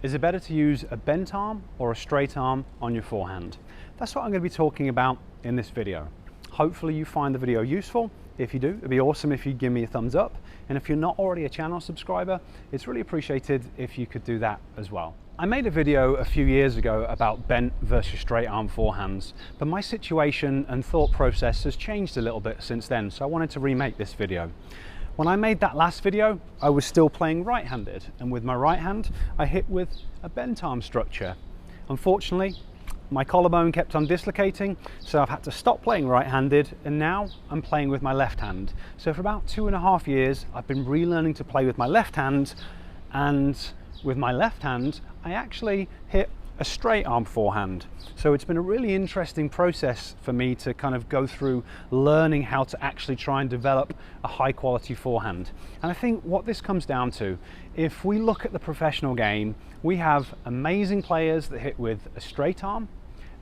Is it better to use a bent arm or a straight arm on your forehand? That's what I'm going to be talking about in this video. Hopefully you find the video useful. If you do, it'd be awesome if you give me a thumbs up. And if you're not already a channel subscriber, it's really appreciated if you could do that as well. I made a video a few years ago about bent versus straight arm forehands, but my situation and thought process has changed a little bit since then, so I wanted to remake this video. When I made that last video, I was still playing right-handed, and with my right hand, I hit with a bent arm structure. Unfortunately, my collarbone kept on dislocating, so I've had to stop playing right-handed, and now I'm playing with my left hand. So for about 2.5 years, I've been relearning to play with my left hand, and with my left hand, I actually hit a straight arm forehand. So it's been a really interesting process for me to kind of go through learning how to actually try and develop a high quality forehand. And I think what this comes down to, if we look at the professional game, we have amazing players that hit with a straight arm,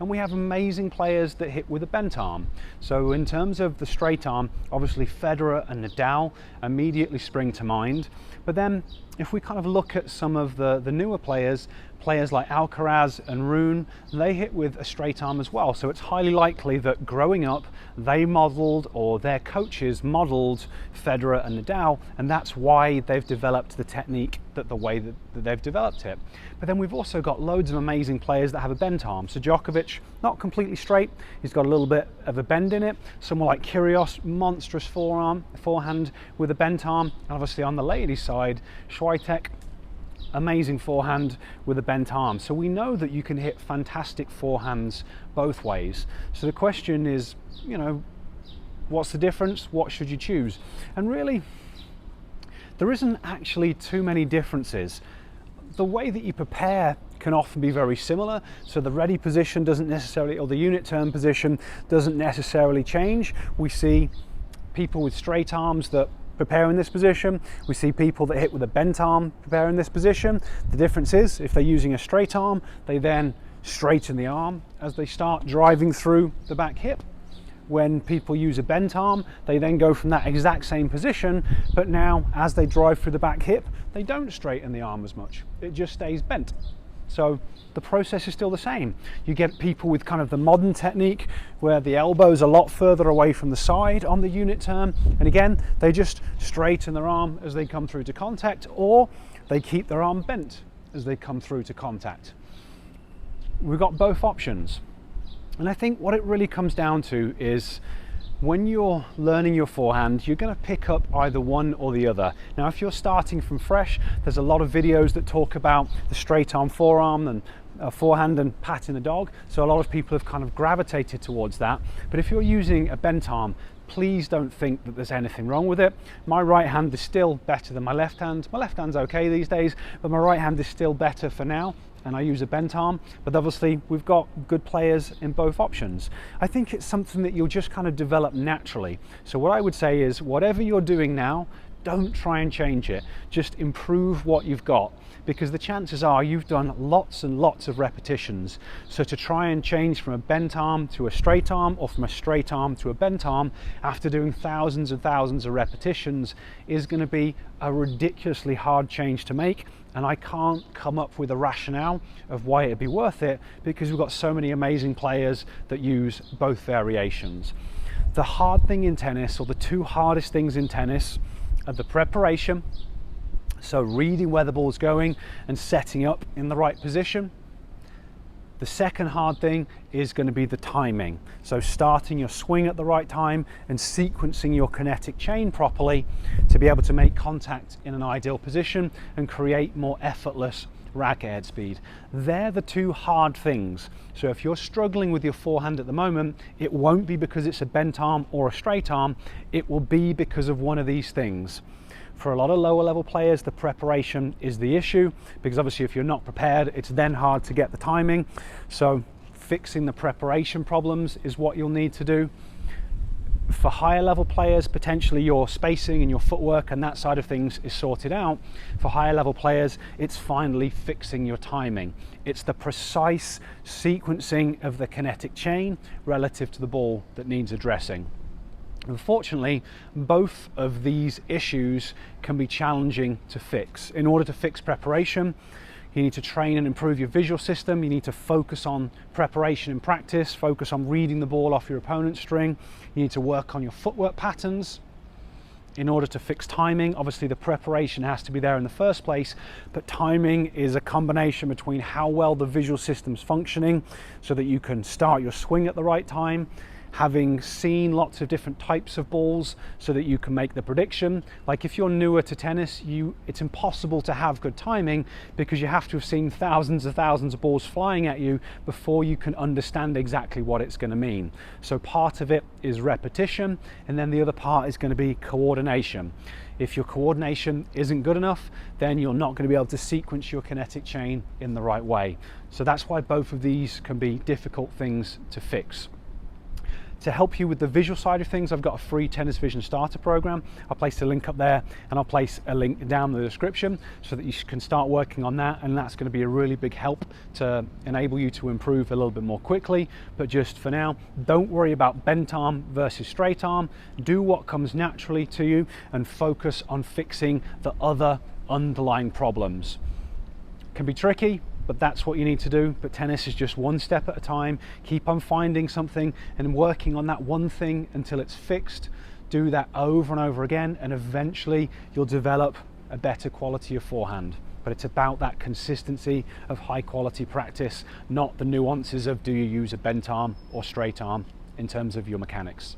and we have amazing players that hit with a bent arm. So in terms of the straight arm, obviously Federer and Nadal immediately spring to mind. But then if we kind of look at some of the newer players like Alcaraz and Rune, they hit with a straight arm as well. So it's highly likely that growing up, they modeled, or their coaches modeled, Federer and Nadal, and that's why they've developed the technique the way that they've developed it. But then we've also got loads of amazing players that have a bent arm. So Djokovic, not completely straight, he's got a little bit of a bend in it. Someone like Kyrgios, monstrous forehand with a bent arm. And obviously on the ladies' side, Swiatek, amazing forehand with a bent arm. So we know that you can hit fantastic forehands both ways. So the question is, you know, what's the difference? What should you choose? And really, there isn't actually too many differences. The way that you prepare can often be very similar. So the ready position doesn't necessarily, or the unit turn position doesn't necessarily change. We see people with straight arms that prepare in this position. We see people that hit with a bent arm prepare in this position. The difference is, if they're using a straight arm, they then straighten the arm as they start driving through the back hip. When people use a bent arm, they then go from that exact same position, but now as they drive through the back hip, they don't straighten the arm as much. It just stays bent. So the process is still the same. You get people with kind of the modern technique where the elbow's a lot further away from the side on the unit turn, and again, they just straighten their arm as they come through to contact, or they keep their arm bent as they come through to contact. We've got both options. And I think what it really comes down to is, when you're learning your forehand, you're going to pick up either one or the other. Now, if you're starting from fresh, there's a lot of videos that talk about the straight arm forearm and forehand and patting the dog. So a lot of people have kind of gravitated towards that. But if you're using a bent arm, please don't think that there's anything wrong with it. My right hand is still better than my left hand. My left hand's okay these days, but my right hand is still better for now, and I use a bent arm. But obviously we've got good players in both options. I think it's something that you'll just kind of develop naturally. So what I would say is, whatever you're doing now, don't try and change it. Just improve what you've got, because the chances are you've done lots and lots of repetitions. So to try and change from a bent arm to a straight arm, or from a straight arm to a bent arm, after doing thousands and thousands of repetitions, is going to be a ridiculously hard change to make. And I can't come up with a rationale of why it'd be worth it, because we've got so many amazing players that use both variations. The hard thing in tennis, or the two hardest things in tennis, are the preparation, so reading where the ball's going and setting up in the right position. The second hard thing is going to be the timing, so starting your swing at the right time and sequencing your kinetic chain properly to be able to make contact in an ideal position and create more effortless racket head speed. They're the two hard things. So if you're struggling with your forehand at the moment, it won't be because it's a bent arm or a straight arm, it will be because of one of these things. For a lot of lower level players, the preparation is the issue, because obviously if you're not prepared, it's then hard to get the timing. So fixing the preparation problems is what you'll need to do. For higher level players, potentially your spacing and your footwork and that side of things is sorted out. For higher level players, it's finally fixing your timing. It's the precise sequencing of the kinetic chain relative to the ball that needs addressing. Unfortunately, both of these issues can be challenging to fix. In order to fix preparation, You need to train and improve your visual system. You need to focus on preparation and practice, focus on reading the ball off your opponent's string. You need to work on your footwork patterns in order to fix timing. Obviously the preparation has to be there in the first place, but timing is a combination between how well the visual system's functioning so that you can start your swing at the right time, having seen lots of different types of balls so that you can make the prediction. Like if you're newer to tennis, it's impossible to have good timing because you have to have seen thousands of balls flying at you before you can understand exactly what it's going to mean. So part of it is repetition, and then the other part is going to be coordination. If your coordination isn't good enough, then you're not going to be able to sequence your kinetic chain in the right way. So that's why both of these can be difficult things to fix. To help you with the visual side of things, I've got a free Tennis Vision starter program. I'll place a link up there, and I'll place a link down in the description so that you can start working on that, and that's going to be a really big help to enable you to improve a little bit more quickly. But just for now, don't worry about bent arm versus straight arm. Do what comes naturally to you and focus on fixing the other underlying problems. It can be tricky, but that's what you need to do. But tennis is just one step at a time. Keep on finding something and working on that one thing until it's fixed. Do that over and over again, and eventually you'll develop a better quality of forehand. But it's about that consistency of high quality practice, not the nuances of do you use a bent arm or straight arm in terms of your mechanics.